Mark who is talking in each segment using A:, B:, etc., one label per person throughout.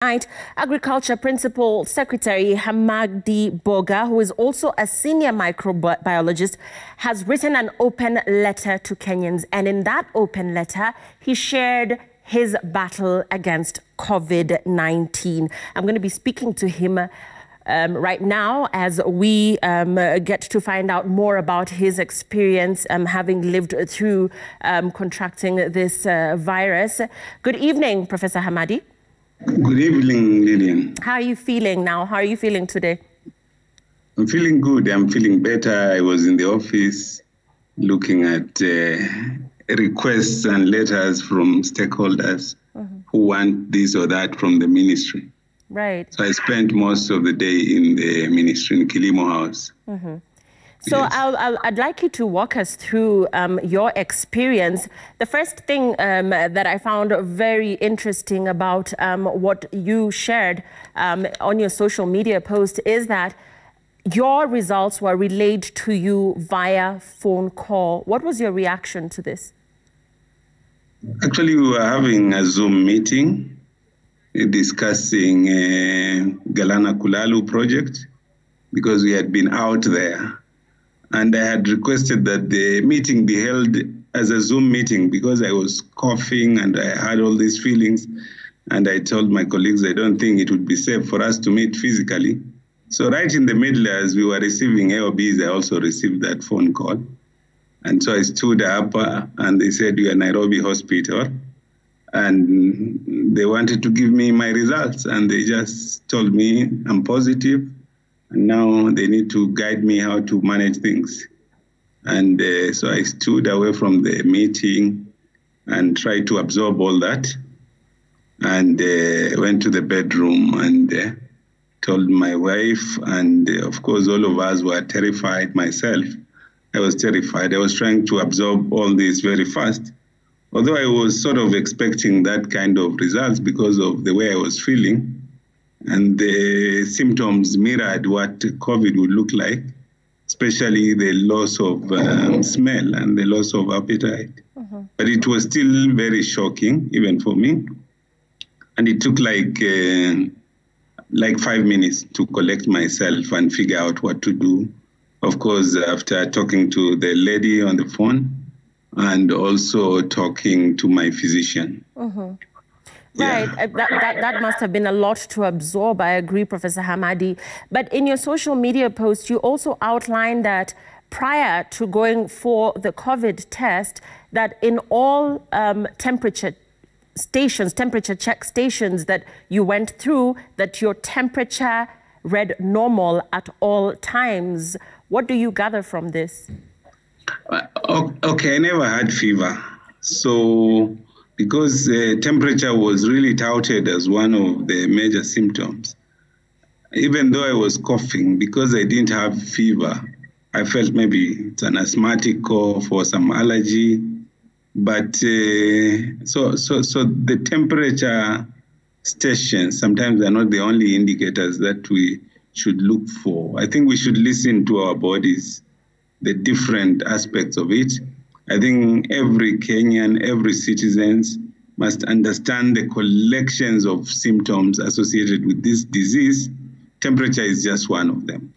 A: Agriculture Principal Secretary Hamadi Boga, who is also a senior microbiologist, has written an open letter to Kenyans. And in that open letter, he shared his battle against COVID-19. I'm going to be speaking to him right now as we get to find out more about his experience having lived through contracting this virus. Good evening, Professor Hamadi.
B: Good evening, Lillian.
A: How are you feeling now? How are you feeling today?
B: I'm feeling good. I'm feeling better. I was in the office looking at requests and letters from stakeholders who want this or that from the ministry.
A: Right.
B: So I spent most of the day in the ministry in Kilimo House.
A: So
B: Yes.
A: I'd like you to walk us through your experience. The first thing that I found very interesting about what you shared on your social media post is that your results were relayed to you via phone call. What was your reaction to this?
B: Actually, we were having a Zoom meeting discussing Galana Kulalu project because we had been out there. And I had requested that the meeting be held as a Zoom meeting because I was coughing and I had all these feelings. And I told my colleagues, I don't think it would be safe for us to meet physically. So right in the middle, as we were receiving AOBs, I also received that phone call. And so I stood up and they said, "You are Nairobi Hospital." And they wanted to give me my results. And they just told me I'm positive. And now they need to guide me how to manage things. And so I stood away from the meeting and tried to absorb all that. And went to the bedroom and told my wife. And of course, all of us were terrified. Myself, I was terrified. I was trying to absorb all this very fast. Although I was sort of expecting that kind of results because of the way I was feeling. And the symptoms mirrored what COVID would look like, especially the loss of smell and the loss of appetite. But it was still very shocking, even for me. And it took like 5 minutes to collect myself and figure out what to do. Of course, after talking to the lady on the phone and also talking to my physician.
A: Right, that must have been a lot to absorb. I agree, Professor Hamadi. But in your social media post, you also outlined that prior to going for the COVID test, that in all temperature check stations that you went through, that your temperature read normal at all times. What do you gather from this?
B: Okay, I never had fever. So because temperature was really touted as one of the major symptoms. Even though I was coughing, because I didn't have fever, I felt maybe it's an asthmatic cough or some allergy. But so the temperature stations sometimes are not the only indicators that we should look for. I think we should listen to our bodies, the different aspects of it. I think every Kenyan, every citizen must understand the collections of symptoms associated with this disease. Temperature is just one of them.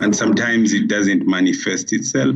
B: And sometimes it doesn't manifest itself,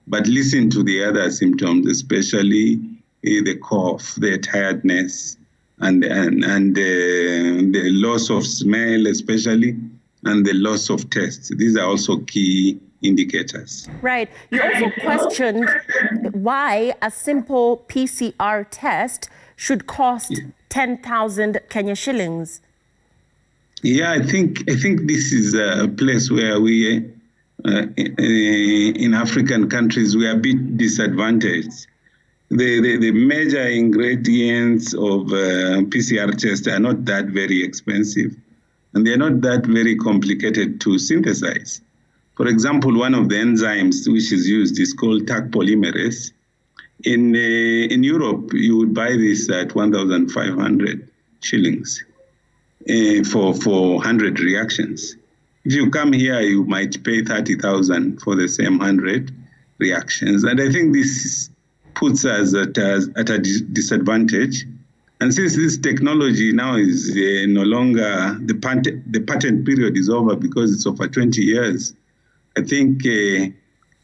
B: but listen to the other symptoms, especially the cough, the tiredness, and the loss of smell, especially, and the loss of taste. These are also key indicators.
A: Right. You also questioned why a simple PCR test should cost 10,000 Kenya shillings.
B: Yeah, I think this is a place where we, in African countries, we are a bit disadvantaged. The major ingredients of PCR tests are not that very expensive, and they're not that very complicated to synthesize. For example, one of the enzymes which is used is called Taq polymerase. In Europe, you would buy this at 1,500 shillings for 100 reactions. If you come here, you might pay 30,000 for the same 100 reactions. And I think this puts us at a disadvantage. And since this technology now is no longer, the patent period is over because it's over 20 years, I think the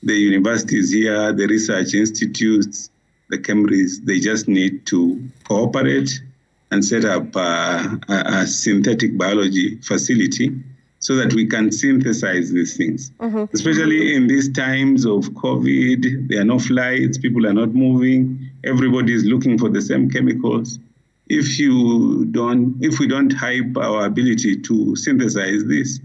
B: universities here, the research institutes, the Cambridge, they just need to cooperate and set up a synthetic biology facility so that we can synthesize these things. Especially in these times of COVID, there are no flights, people are not moving, everybody is looking for the same chemicals. If we don't hype our ability to synthesize this,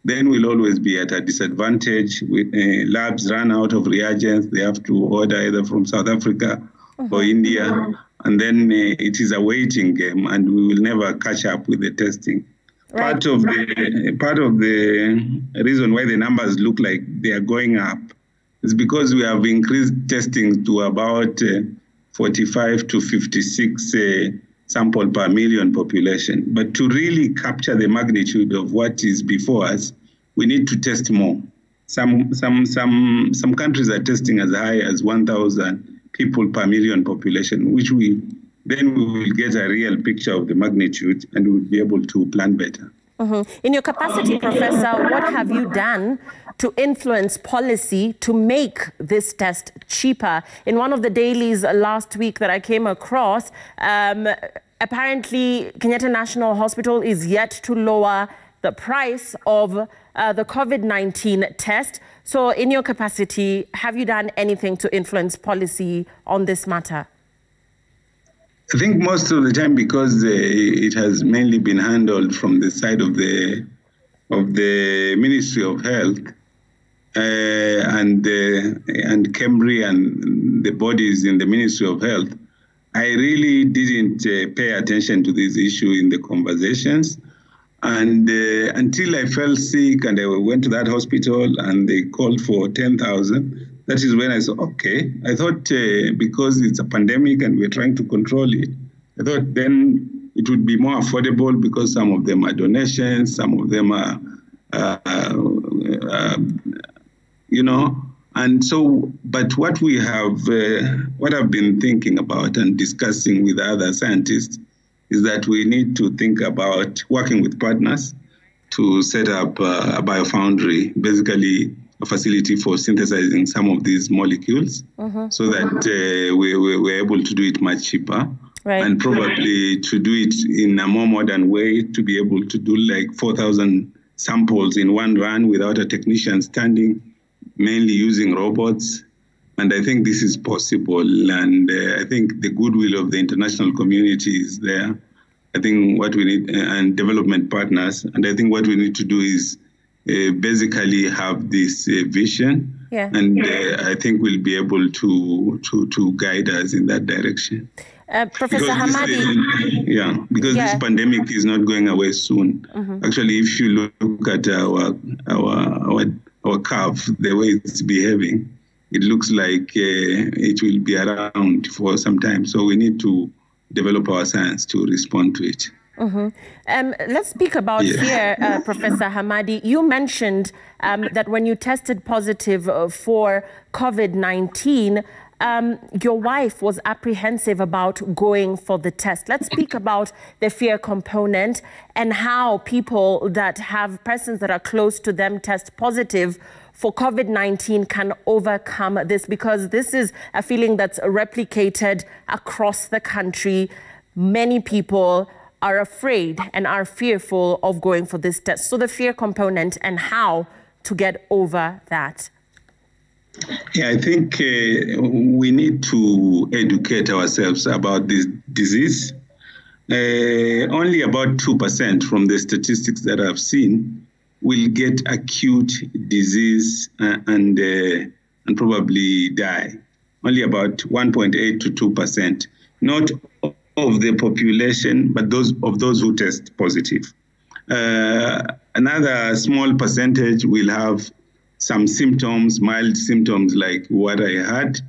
B: then we'll always be at a disadvantage. Labs run out of reagents, they have to order either from South Africa or India, and then it is a waiting game, and we will never catch up with the testing. Right. Part of the reason why the numbers look like they are going up is because we have increased testing to about 45 to 56 sample per million population. But to really capture the magnitude of what is before us, we need to test more. Some countries are testing as high as 1,000 people per million population, which then we will get a real picture of the magnitude and we will be able to plan better.
A: In your capacity, Professor, what have you done to influence policy to make this test cheaper? In one of the dailies last week that I came across, apparently Kenyatta National Hospital is yet to lower the price of the COVID-19 test. So in your capacity, have you done anything to influence policy on this matter?
B: I think most of the time, because it has mainly been handled from the side of the Ministry of Health and Cambridge and the bodies in the Ministry of Health, I really didn't pay attention to this issue in the conversations. And until I fell sick and I went to that hospital and they called for 10,000, that is when I said, okay. I thought because it's a pandemic and we're trying to control it, I thought then it would be more affordable because some of them are donations, some of them are, and so, but what I've been thinking about and discussing with other scientists is that we need to think about working with partners to set up a biofoundry, basically a facility for synthesizing some of these molecules so that we're able to do it much cheaper. Right. And probably to do it in a more modern way, to be able to do like 4,000 samples in one run without a technician standing, mainly using robots. And I think this is possible. And I think the goodwill of the international community is there. I think what we need, and development partners, and I think what we need to do is basically have this vision. Yeah. And I think we'll be able to guide us in that direction.
C: Professor Hamadi.
B: Because this pandemic is not going away soon. Actually, if you look at our curve, the way it's behaving, it looks like it will be around for some time. So we need to develop our science to respond to it.
A: Let's speak about fear, Professor Hamadi. You mentioned that when you tested positive for COVID-19, your wife was apprehensive about going for the test. Let's speak about the fear component and how people that have persons that are close to them test positive for COVID-19 can overcome this, because this is a feeling that's replicated across the country. Many people are afraid and are fearful of going for this test. So the fear component and how to get over that.
B: Yeah, I think we need to educate ourselves about this disease. Only about 2% from the statistics that I've seen will get acute disease and probably die. Only about 1.8 to 2%. Not of the population, but those who test positive. Another small percentage will have some symptoms, mild symptoms like what I had.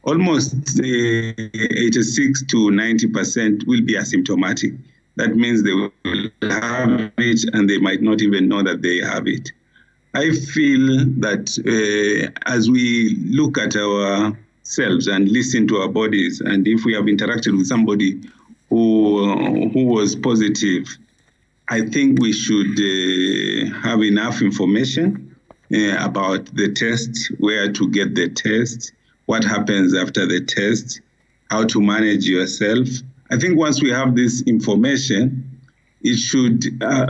B: Almost 86 to 90% will be asymptomatic. That means they will have it and they might not even know that they have it. I feel that as we look at ourselves and listen to our bodies, and if we have interacted with somebody who was positive, I think we should have enough information about the test, where to get the test, what happens after the test, how to manage yourself. I think once we have this information, it should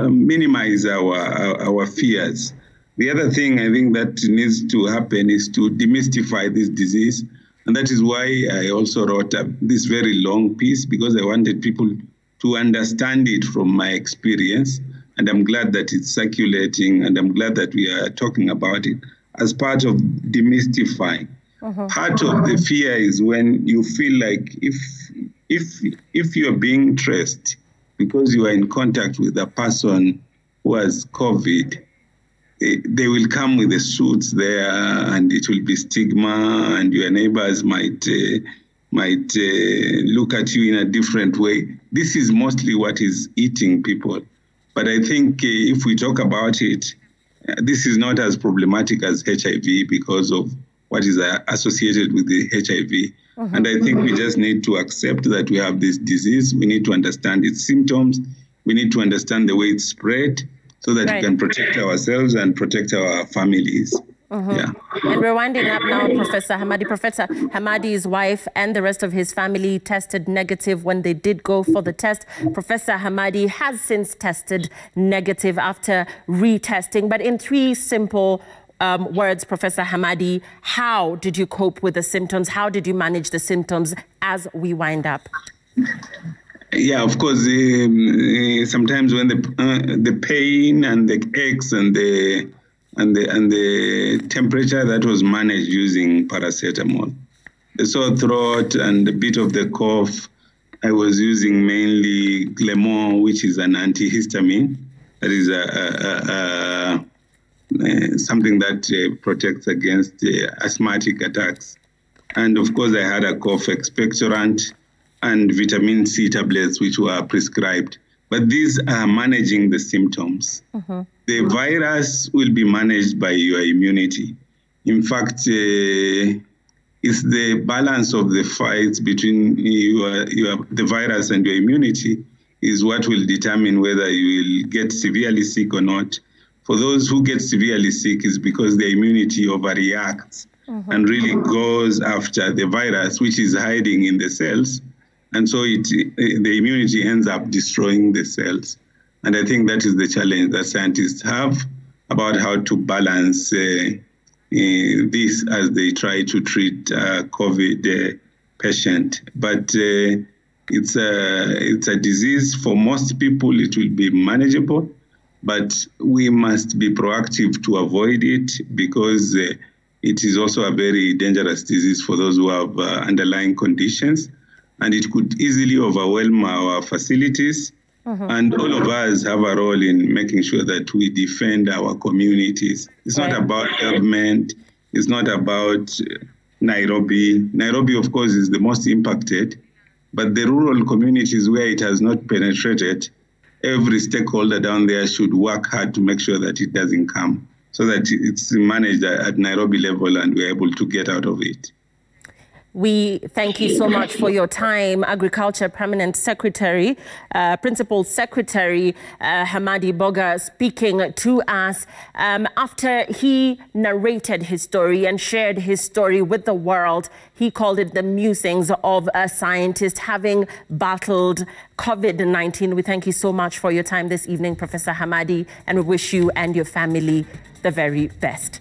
B: minimize our fears. The other thing I think that needs to happen is to demystify this disease. And that is why I also wrote this very long piece, because I wanted people to understand it from my experience. And I'm glad that it's circulating, and I'm glad that we are talking about it as part of demystifying. Part of the fear is when you feel like if you're being traced because you are in contact with a person who has COVID, they will come with the suits there, and it will be stigma, and your neighbors might look at you in a different way. This is mostly what is eating people. But I think if we talk about it, this is not as problematic as HIV because of what is associated with the HIV. And I think we just need to accept that we have this disease. We need to understand its symptoms. We need to understand the way it's spread, so that we can protect ourselves and protect our families. Yeah.
A: And we're winding up now, Professor Hamadi. Professor Hamadi's wife and the rest of his family tested negative when they did go for the test. Professor Hamadi has since tested negative after retesting. But in 3 simple words, Professor Hamadi, how did you cope with the symptoms? How did you manage the symptoms as we wind up?
B: Yeah, of course. Sometimes when the pain and the aches and the temperature, that was managed using paracetamol. The sore throat and a bit of the cough, I was using mainly Clemon, which is an antihistamine. That is something that protects against asthmatic attacks. And of course, I had a cough expectorant and vitamin C tablets, which were prescribed. But these are managing the symptoms. The virus will be managed by your immunity. In fact, it's the balance of the fights between the virus and your immunity is what will determine whether you will get severely sick or not. For those who get severely sick, is because the immunity overreacts and really goes after the virus, which is hiding in the cells. And so the immunity ends up destroying the cells. And I think that is the challenge that scientists have about how to balance this as they try to treat a COVID patient. But it's a disease. For most people, it will be manageable. But we must be proactive to avoid it, because it is also a very dangerous disease for those who have underlying conditions. And it could easily overwhelm our facilities. And all of us have a role in making sure that we defend our communities. It's not about government. It's not about Nairobi. Nairobi, of course, is the most impacted. But the rural communities where it has not penetrated, every stakeholder down there should work hard to make sure that it doesn't come, so that it's managed at Nairobi level and we're able to get out of it.
A: We thank you so much for your time, Agriculture Permanent Secretary, Principal Secretary Hamadi Boga, speaking to us after he narrated his story and shared his story with the world. He called it the musings of a scientist having battled COVID-19. We thank you so much for your time this evening, Professor Hamadi, and we wish you and your family the very best.